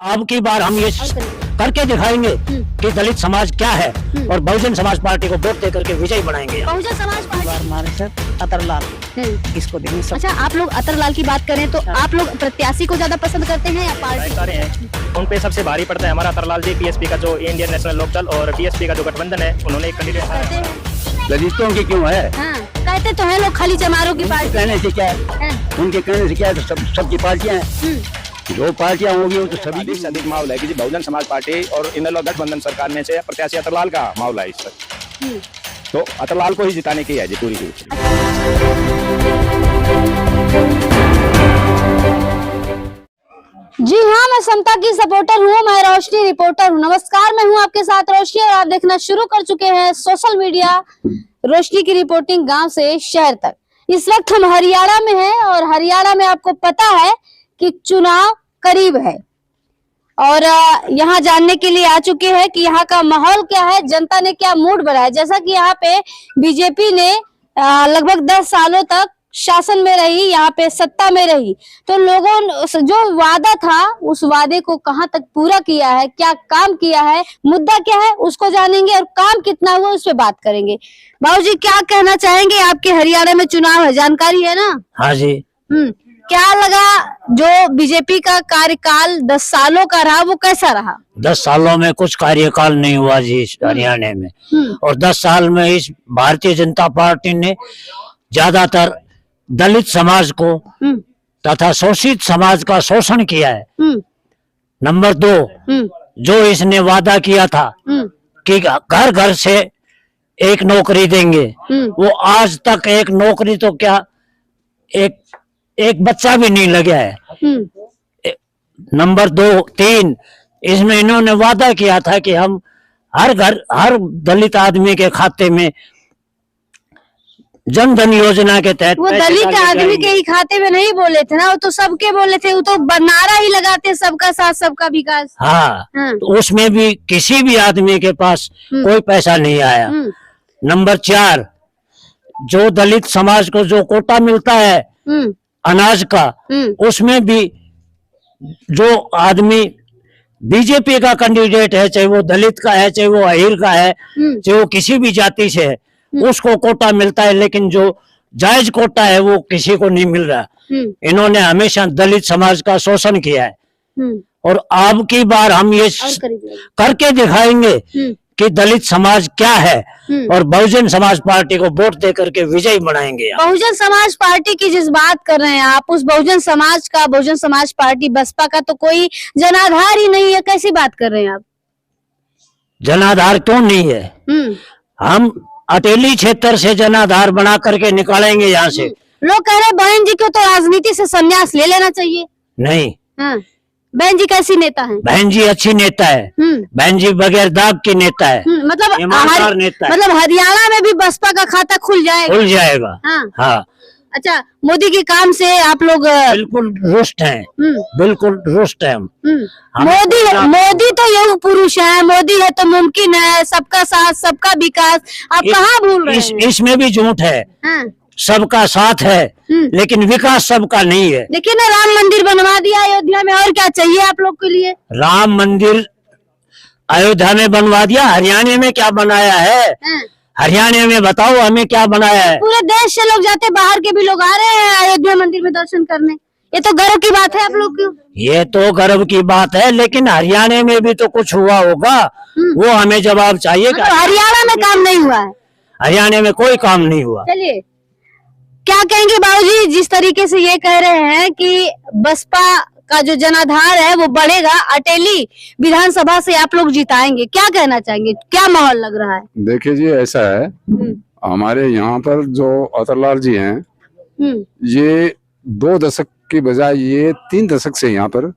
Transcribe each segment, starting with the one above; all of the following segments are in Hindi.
अब की बार हम ये करके दिखाएंगे कि दलित समाज क्या है और बहुजन समाज पार्टी को वोट देकर के विजयी बनाएंगे। बहुजन समाज पार्टी हमारे सर अतरलाल इसको देंगे सब। अच्छा, आप लोग अतरलाल की बात करें तो आप लोग प्रत्याशी को ज्यादा पसंद करते हैं या पार्टी? सारे हैं, उन पे सबसे भारी पड़ता है हमारा अतरलाल जी, पीएसपी का जो इंडियन नेशनल लोकदल और बीएसपी का जो गठबंधन है, उन्होंने एक कैंडिडेट करते हैं। दलितों की क्यों है? हाँ, कहते तो है लोग खाली चमारों की पार्टी। कहने से क्या है? उनके कहने से क्या है? तो सबकी पार्टियां हैं, जो पार्टियां होंगी वो तो सभी। अधिक से अधिक माहौल है कि बहुजन समाज पार्टी और इंडियन गठबंधन सरकार में से प्रत्याशी अतरलाल का माहौल है इस पर, तो अतरलाल को ही जिताने की है जी पूरी की। जी हाँ, मैं समता की सपोर्टर हूँ, मैं रोशनी रिपोर्टर हूँ। नमस्कार, मैं हूँ आपके साथ रोशनी और आप देखना शुरू कर चुके हैं सोशल मीडिया रोशनी की रिपोर्टिंग गांव से शहर तक। इस वक्त हम हरियाणा में हैं और हरियाणा में आपको पता है कि चुनाव करीब है और यहाँ जानने के लिए आ चुके हैं कि यहाँ का माहौल क्या है, जनता ने क्या मूड बनाया। जैसा कि यहाँ पे बीजेपी ने लगभग 10 सालों तक शासन में रही, यहाँ पे सत्ता में रही, तो लोगों ने जो वादा था उस वादे को कहां तक पूरा किया है, क्या काम किया है, मुद्दा क्या है उसको जानेंगे और काम कितना हुआ उस पर बात करेंगे। बाबूजी, क्या कहना चाहेंगे? आपके हरियाणा में चुनाव है, जानकारी है ना? हाँ जी। क्या लगा जो बीजेपी का कार्यकाल 10 सालों का रहा वो कैसा रहा? 10 सालों में कुछ कार्यकाल नहीं हुआ जी इस हरियाणा में, और 10 साल में इस भारतीय जनता पार्टी ने ज्यादातर दलित समाज को तथा शोषित समाज का शोषण किया है। नंबर 2, जो इसने वादा किया था कि घर घर से एक नौकरी देंगे, वो आज तक एक नौकरी तो क्या एक बच्चा भी नहीं लगा है। नंबर 3, इसमें इन्होंने वादा किया था कि हम हर दलित आदमी के खाते में जन धन योजना के तहत। वो दलित आदमी के ही खाते में नहीं बोले थे ना, वो तो सबके बोले थे, वो तो नारा ही लगाते सबका साथ सबका विकास। हाँ, तो उसमें भी किसी भी आदमी के पास कोई पैसा नहीं आया। नंबर 4, जो दलित समाज को जो कोटा मिलता है अनाज का, उसमें भी जो आदमी बीजेपी का कैंडिडेट है, चाहे वो दलित का है, चाहे वो अहीर का है, चाहे वो किसी भी जाति से है, उसको कोटा मिलता है, लेकिन जो जायज कोटा है वो किसी को नहीं मिल रहा। इन्होंने हमेशा दलित समाज का शोषण किया है और अब की बार हम ये करके दिखाएंगे कि दलित समाज क्या है और बहुजन समाज पार्टी को वोट दे करके विजयी बनाएंगे। बहुजन समाज पार्टी की जिस बात कर रहे हैं आप, उस बहुजन समाज पार्टी बसपा का तो कोई जनाधार ही नहीं है, कैसी बात कर रहे हैं आप? जनाधार क्यों नहीं है? हम अटेली क्षेत्र से जनाधार बना करके निकालेंगे यहाँ से। लोग कह रहे बहन जी को तो राजनीति से संन्यास ले लेना चाहिए। नहीं, बहन जी कैसी नेता हैं? बहन जी अच्छी नेता है, बहन जी बगैर दाग की नेता है, मतलब ईमानदार नेता है। मतलब हरियाणा में भी बसपा का खाता खुल जाएगा? हाँ। अच्छा, मोदी के काम से आप लोग बिल्कुल रुष्ट हैं, बिल्कुल रुष्ट हैं। मोदी तो युग पुरुष है, मोदी है तो मुमकिन है, सबका साथ सबका विकास। आप कहाँ भूल रहे हैं? इसमें भी झूठ है। सबका साथ है लेकिन विकास सबका नहीं है। देखिए ना, राम मंदिर बनवा दिया अयोध्या में, और क्या चाहिए आप लोग के लिए? राम मंदिर अयोध्या में बनवा दिया, हरियाणा में क्या बनाया है? हरियाणा में बताओ हमें क्या बनाया है? पूरे देश से लोग जाते, बाहर के भी लोग आ रहे हैं अयोध्या मंदिर में दर्शन करने। ये तो गर्व की बात है आप लोग की। ये तो गर्व की बात है, लेकिन हरियाणा में भी तो कुछ हुआ होगा, वो हमें जवाब चाहिए। तो हरियाणा में काम नहीं हुआ है? हरियाणा में कोई काम नहीं हुआ। चलिए, क्या कहेंगे बाबूजी, जिस तरीके से ये कह रहे हैं कि बसपा का जो जनाधार है वो बढ़ेगा, अटेली विधानसभा से आप लोग जिताएंगे, क्या कहना चाहेंगे? क्या माहौल लग रहा है? देखिए जी, ऐसा है, हमारे यहाँ पर जो अतरलाल जी हैं, ये 2 दशक की बजाय ये 3 दशक से यहाँ पर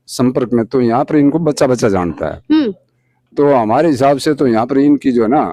संपर्क में, तो यहाँ पर इनको बच्चा बच्चा जानता है। तो हमारे हिसाब से तो यहाँ पर इनकी जो है ना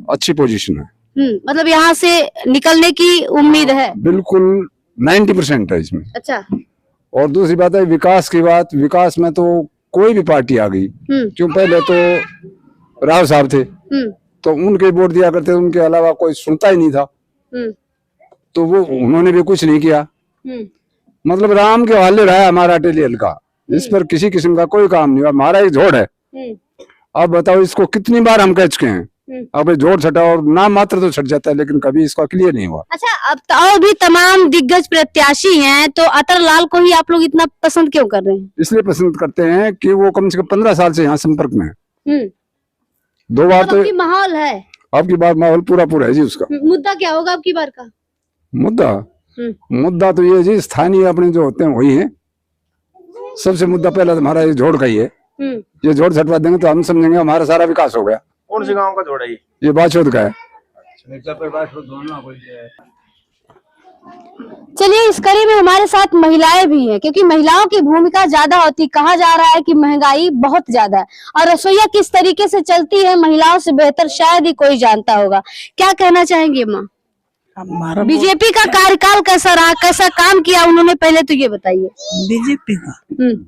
अच्छी पोजीशन है। मतलब यहाँ से निकलने की उम्मीद है? बिल्कुल 90% है इसमें। अच्छा, और दूसरी बात है विकास की बात। विकास में तो कोई भी पार्टी आ गई, क्यों पहले तो राव साहब थे तो उनके वोट दिया करते थे, उनके अलावा कोई सुनता ही नहीं था, तो वो उन्होंने भी कुछ नहीं किया। मतलब राम के हवाले रहा है हमारा अटेली हल्का। इस पर किसी किस्म का कोई काम नहीं हुआ। हमारा एक झोड़ है, अब बताओ इसको कितनी बार हम कह चुके हैं। अब जोड़ छटा और नाम मात्र तो छट जाता है, लेकिन कभी इसका क्लियर नहीं हुआ। अच्छा, अब तो और भी तमाम दिग्गज प्रत्याशी हैं, तो अतरलाल को ही आप लोग इतना पसंद क्यों कर रहे हैं? इसलिए पसंद करते हैं कि वो कम से कम 15 साल से यहाँ संपर्क में है। 2 बार तो माहौल है, अब की बार माहौल पूरा है जी। उसका मुद्दा क्या होगा अब की बार का? मुद्दा तो ये जी, स्थानीय अपने जो होते हैं वही है सबसे मुद्दा। पहला तो हमारा ये जोड़ का ही है। ये जोड़ छटवा देंगे तो हम समझेंगे हमारा सारा विकास हो गया। कौन से गांव का जोड़ है ये बाछोद का है। चलिए, इस कड़ी में हमारे साथ महिलाएं भी हैं, क्योंकि महिलाओं की भूमिका ज्यादा होती। कहा जा रहा है कि महंगाई बहुत ज्यादा है और रसोईया किस तरीके से चलती है महिलाओं से बेहतर शायद ही कोई जानता होगा। क्या कहना चाहेंगे माँ? हमारा बीजेपी का कार्यकाल कैसा रहा, कैसा काम किया उन्होंने, पहले तो ये बताइए।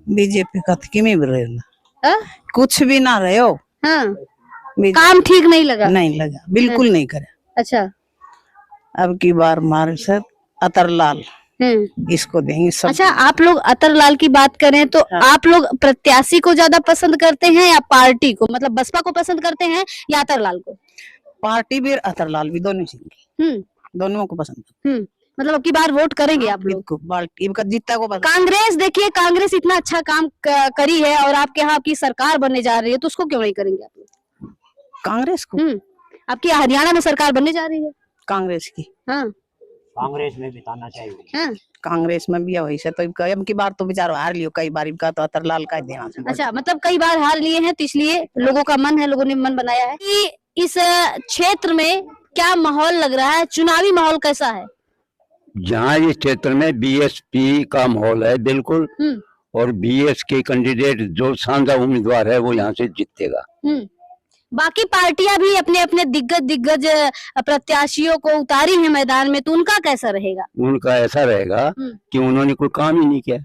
बीजेपी का तो किमी भी रहे ना, हाँ? कुछ भी ना रहे हो। हाँ, काम ठीक नहीं लगा? नहीं लगा, बिल्कुल नहीं करे। अच्छा, अब की बार हमारे साथ अतरलाल इसको देंगे सब। अच्छा, आप लोग अतरलाल की बात करें तो आप लोग प्रत्याशी को ज्यादा पसंद करते हैं या पार्टी को, मतलब बसपा को पसंद करते हैं या अतरलाल को? पार्टी भी अतरलाल भी दोनों सिंह, दोनों को पसंद। मतलब अब की बार वोट करेंगे आप लोग? पार्टी जीता को पसंद। कांग्रेस, देखिए कांग्रेस इतना अच्छा काम करी है और आपके यहाँ आपकी सरकार बनने जा रही है, तो उसको क्यों नहीं करेंगे आप लोग? कांग्रेस को? आपकी हरियाणा में सरकार बनने जा रही है कांग्रेस की। हाँ, कांग्रेस में बिताना चाहिए। हाँ? कांग्रेस में भी वही से, तो अब की बार तो बेचारो हार लियो, कई बार का तो अतरलाल का देना। अच्छा, मतलब कई बार हार लिए हैं, तो इसलिए लोगों का मन है, लोगों ने मन बनाया है कि इस क्षेत्र में क्या माहौल लग रहा है, चुनावी माहौल कैसा है? जहाँ इस क्षेत्र में बीएसपी का माहौल है बिल्कुल, और बीएस के कैंडिडेट जो शानदार उम्मीदवार है वो यहाँ से जीतेगा। बाकी पार्टियां भी अपने अपने दिग्गज प्रत्याशियों को उतारी है मैदान में, तो उनका कैसा रहेगा? उनका ऐसा रहेगा कि उन्होंने कोई काम ही नहीं किया।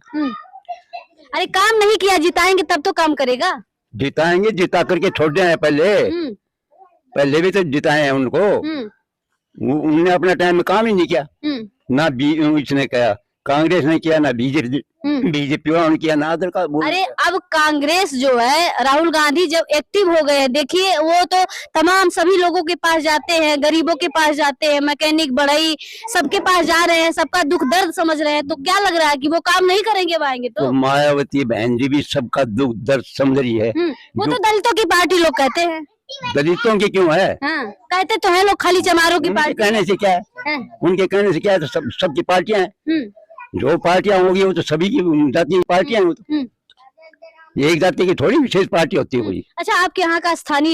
अरे काम नहीं किया, जिताएंगे तब तो काम करेगा। जिताएंगे, जिता करके छोड़ दिया है। पहले भी तो जिताए हैं उनको। उन्होंने अपने टाइम में काम ही नहीं किया। ना इसने किया, कांग्रेस ने किया, ना बीजेपी वालों ने किया, ना अदर का। अरे अब कांग्रेस जो है, राहुल गांधी जब एक्टिव हो गए, देखिए वो तो तमाम सभी लोगों के पास जाते हैं, गरीबों के पास जाते हैं, मैकेनिक बढ़ई सबके पास जा रहे हैं, सबका दुख दर्द समझ रहे हैं। तो क्या लग रहा है कि वो काम नहीं करेंगे आएंगे तो मायावती बहन जी भी सबका दुख दर्द समझ रही है। वो तो दलितों की पार्टी लोग कहते हैं। दलितों की क्यों है? हाँ, कहते तो है लोग खाली चमारों की पार्टी। कहने से क्या है? उनके कहने से क्या है? तो सबकी पार्टियां हैं। जो पार्टियां होगी वो तो सभी की जाति की पार्टियां हैं। वो तो एक जाति की थोड़ी विशेष पार्टी होती है कोई। अच्छा, आपके यहाँ का स्थानीय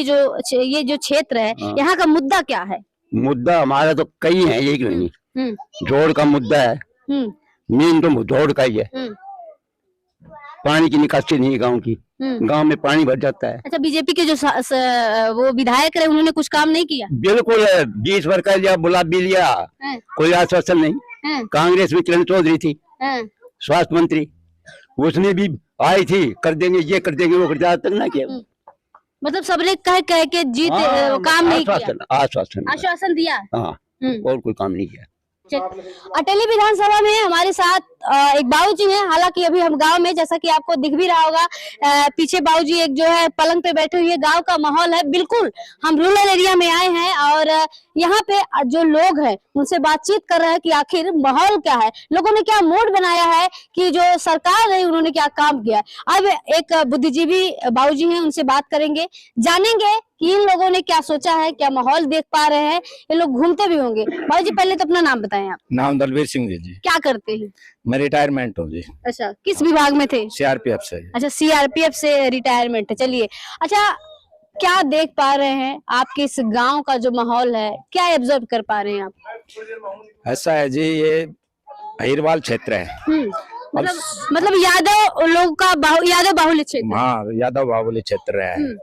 ये जो क्षेत्र है, यहाँ का मुद्दा क्या है? मुद्दा हमारा तो कई है, एक नहीं। जोड़ का मुद्दा है, मेन तो जोड़ का ही है। पानी की निकासी नहीं है गाँव की, गांव में पानी भर जाता है। अच्छा, बीजेपी के जो वो विधायक रहे, उन्होंने कुछ काम नहीं किया? बिल्कुल, 20 वर्ष का लिया, बुला भी लिया, कोई आश्वासन नहीं। कांग्रेस में किरण चौधरी थी स्वास्थ्य मंत्री, उसने भी आई थी, कर देंगे ये कर देंगे वो कर देंगे, आज तक ना किया। मतलब सबने कह के जीत काम नहीं किया। आश्वासन दिया, और कोई काम नहीं किया। अटेली विधानसभा में हमारे साथ एक बाबूजी हैं। हालांकि अभी हम गांव में, जैसा कि आपको दिख भी रहा होगा, पीछे बाबूजी एक जो है पलंग पे बैठे हुए। गांव का माहौल है, बिल्कुल हम रूरल एरिया में आए हैं और यहाँ पे जो लोग हैं उनसे बातचीत कर रहे हैं कि आखिर माहौल क्या है, लोगों ने क्या मूड बनाया है, कि जो सरकार रही उन्होंने क्या काम किया। अब एक बुद्धिजीवी बाबूजी हैं, उनसे बात करेंगे, जानेंगे कि इन लोगों ने क्या सोचा है, क्या माहौल देख पा रहे हैं। ये लोग घूमते भी होंगे। बाबूजी पहले तो अपना नाम बताएं आप। नाम दलवीर सिंह जी। क्या करते हैं? मैं रिटायरमेंट हूँ जी। अच्छा, किस विभाग में थे? सीआरपीएफ से। अच्छा, सीआरपीएफ से रिटायरमेंट है। चलिए, अच्छा क्या देख पा रहे हैं आपके इस गांव का जो माहौल है, क्या ऑब्जर्व कर पा रहे हैं आप? ऐसा है जी, ये अहिरवाल क्षेत्र है। मतलब यादव लोग का यादव बाहुल्य क्षेत्र। हाँ, यादव बाहुल्य क्षेत्र है।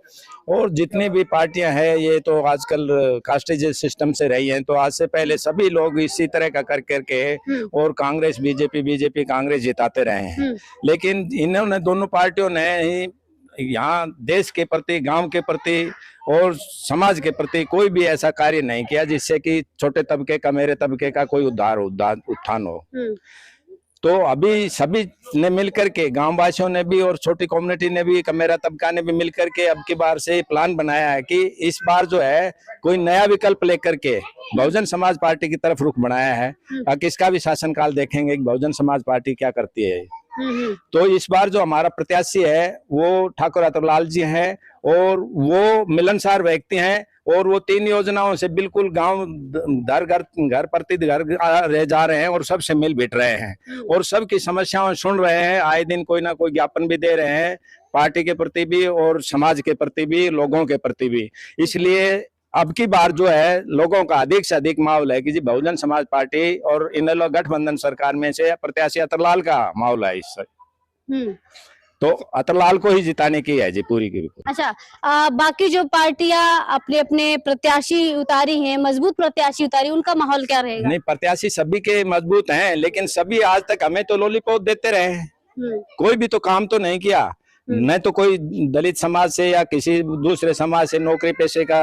और जितनी भी पार्टियां हैं ये तो आजकल कास्टेज सिस्टम से रही हैं, तो आज से पहले सभी लोग इसी तरह का कर करके और कांग्रेस बीजेपी कांग्रेस जिताते रहे हैं। लेकिन इन्होंने दोनों पार्टियों ने ही यहाँ देश के प्रति, गांव के प्रति और समाज के प्रति कोई भी ऐसा कार्य नहीं किया जिससे कि छोटे तबके का, मेरे तबके का कोई उत्थान हो। तो अभी सभी ने मिलकर के, गांव वासियों ने भी और छोटी कम्युनिटी ने भी, मेरा तबका ने भी मिलकर के अब की बार से प्लान बनाया है कि इस बार जो है कोई नया विकल्प लेकर के बहुजन समाज पार्टी की तरफ रुख बनाया है, ताकि इसका भी शासनकाल देखेंगे कि बहुजन समाज पार्टी क्या करती है। तो इस बार जो हमारा प्रत्याशी है वो ठाकुर अतरलाल जी हैं, और वो मिलनसार व्यक्ति हैं, और वो 3 योजनाओं से बिल्कुल गांव घर प्रति घर रह जा रहे हैं और सबसे मिल बैठ रहे हैं और सबकी समस्याओं सुन रहे हैं। आए दिन कोई ना कोई ज्ञापन भी दे रहे हैं पार्टी के प्रति भी और समाज के प्रति भी, लोगों के प्रति भी। इसलिए अब की बार जो है लोगों का अधिक से अधिक माहौल है कि जी बहुजन समाज पार्टी और इनेलो गठबंधन सरकार में से प्रत्याशी अतरलाल का माहौल है इस तो अतरलाल को ही जिताने की है जी पूरी की। अच्छा, बाकी जो पार्टियां अपने अपने प्रत्याशी उतारी हैं, मजबूत प्रत्याशी उतारी, उनका माहौल क्या रहेगा? नहीं, प्रत्याशी सभी के मजबूत हैं, लेकिन सभी आज तक हमें तो लॉलीपॉप देते रहे हैं, कोई भी तो काम तो नहीं किया। न तो कोई दलित समाज से या किसी दूसरे समाज से नौकरी पेशे का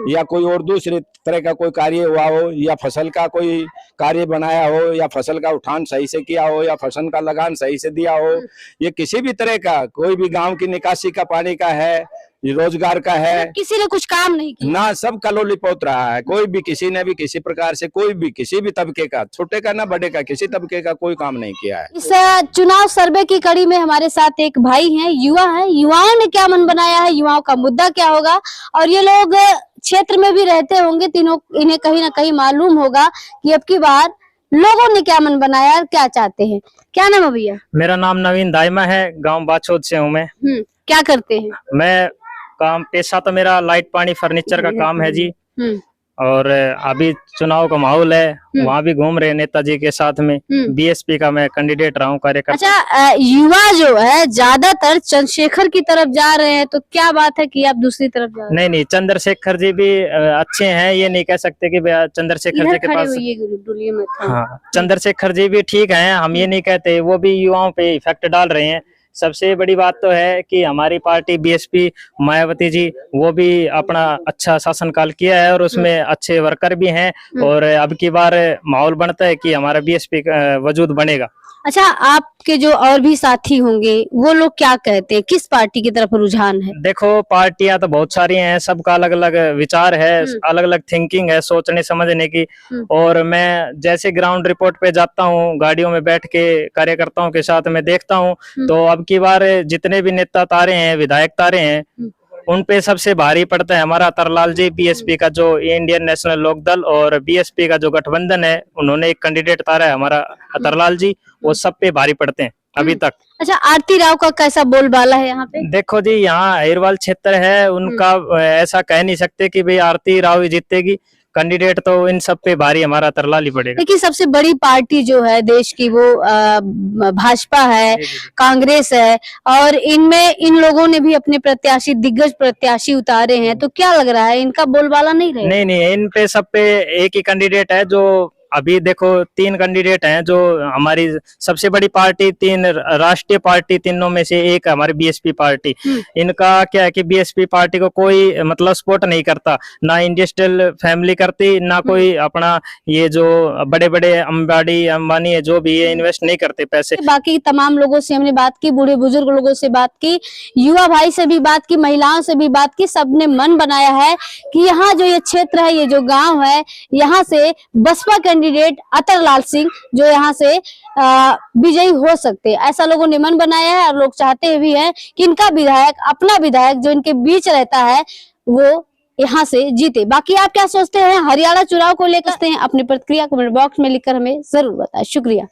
या कोई और दूसरे तरह का कोई कार्य हुआ हो, या फसल का कोई कार्य बनाया हो, या फसल का उठान सही से किया हो, या फसल का लगान सही से दिया हो, ये किसी भी तरह का कोई भी गांव की निकासी का पानी का है, रोजगार का है, किसी ने कुछ काम नहीं किया ना, सब का लोलीपोत रहा है। कोई भी किसी ने भी किसी प्रकार से कोई भी किसी भी तबके का, छोटे का ना बड़े का, किसी तबके का कोई काम नहीं किया है। इस चुनाव सर्वे की कड़ी में हमारे साथ एक भाई हैं, युवा हैं। युवाओं ने क्या मन बनाया है, युवाओं का मुद्दा क्या होगा, और ये लोग क्षेत्र में भी रहते होंगे तीनों, इन्हें कहीं ना कहीं मालूम होगा कि अब की बार लोगों ने क्या मन बनाया और क्या चाहते हैं। क्या नाम है भैया? मेरा नाम नवीन दाइमा है, गांव बाछोद से हूँ मैं। क्या करते हैं? मैं काम पेशा तो मेरा लाइट पानी फर्नीचर का काम है जी। और अभी चुनाव का माहौल है, वहाँ भी घूम रहे नेताजी के साथ में। बीएसपी का मैं कैंडिडेट रहा हूँ, कार्यकर्ता। अच्छा, युवा जो है ज्यादातर चंद्रशेखर की तरफ जा रहे हैं, तो क्या बात है कि आप दूसरी तरफ जा रहे हैं? नहीं, चंद्रशेखर जी भी अच्छे हैं, ये नहीं कह सकते कि चंद्रशेखर जी के पास। हाँ, चंद्रशेखर जी भी ठीक हैं, हम ये नहीं कहते, वो भी युवाओं पे इफेक्ट डाल रहे हैं। सबसे बड़ी बात तो है कि हमारी पार्टी बीएसपी मायावती जी, वो भी अपना अच्छा शासनकाल किया है और उसमें अच्छे वर्कर भी हैं, और अब की बार माहौल बनता है कि हमारा बीएसपी वजूद बनेगा। अच्छा, आपके जो और भी साथी होंगे वो लोग क्या कहते हैं, किस पार्टी की तरफ रुझान है? देखो, पार्टियां तो बहुत सारी हैं, सबका अलग अलग विचार है, अलग अलग थिंकिंग है सोचने समझने की। और मैं जैसे ग्राउंड रिपोर्ट पे जाता हूँ, गाड़ियों में बैठ के कार्यकर्ताओं के साथ में देखता हूँ, तो अब की बार जितने भी नेता तारे हैं, विधायक तारे हैं, उन पे सबसे भारी पड़ता है हमारा अतरलाल जी। बीएसपी का जो इंडियन नेशनल लोकदल और बीएसपी का जो गठबंधन है, उन्होंने एक कैंडिडेट तारा है हमारा अतरलाल जी, वो सब पे भारी पड़ते हैं अभी तक। अच्छा, आरती राव का कैसा बोलबाला है यहाँ पे? देखो जी, यहाँ अहिरवाल क्षेत्र है, उनका ऐसा कह नहीं सकते कि भाई आरती राव ही जीतेगी। कैंडिडेट तो इन सब पे भारी हमारा अतरलाल ही पड़ेगा। देखिए, सबसे बड़ी पार्टी जो है देश की वो भाजपा है, कांग्रेस है, और इनमें इन लोगों ने भी अपने प्रत्याशी, दिग्गज प्रत्याशी उतारे हैं, तो क्या लग रहा है इनका बोलबाला नहीं रहेगा? नहीं, इन पे सब पे एक ही कैंडिडेट है। जो अभी देखो 3 कैंडिडेट हैं, जो हमारी सबसे बड़ी पार्टी, 3 राष्ट्रीय पार्टी, तीनों में से एक हमारी बीएसपी पार्टी। इनका क्या है कि बीएसपी पार्टी को कोई मतलब सपोर्ट नहीं करता, ना इंडस्ट्रियल फैमिली करती, ना कोई अपना ये जो बड़े बड़े अंबानी है जो भी, ये इन्वेस्ट नहीं करते पैसे। बाकी तमाम लोगों से हमने बात की, बूढ़े बुजुर्ग लोगों से बात की, युवा भाई से भी बात की, महिलाओं से भी बात की। सबने मन बनाया है कि यहाँ जो ये क्षेत्र है, ये जो गाँव है, यहाँ से बसपा कैंडिडेट अतरलाल सिंह जो यहाँ से विजयी हो सकते हैं, ऐसा लोगों ने मन बनाया है। और लोग चाहते भी हैं कि इनका विधायक, अपना विधायक जो इनके बीच रहता है, वो यहाँ से जीते। बाकी आप क्या सोचते हैं हरियाणा चुनाव को लेकर? अपनी प्रतिक्रिया कमेंट बॉक्स में लिखकर हमें जरूर बताएं। शुक्रिया।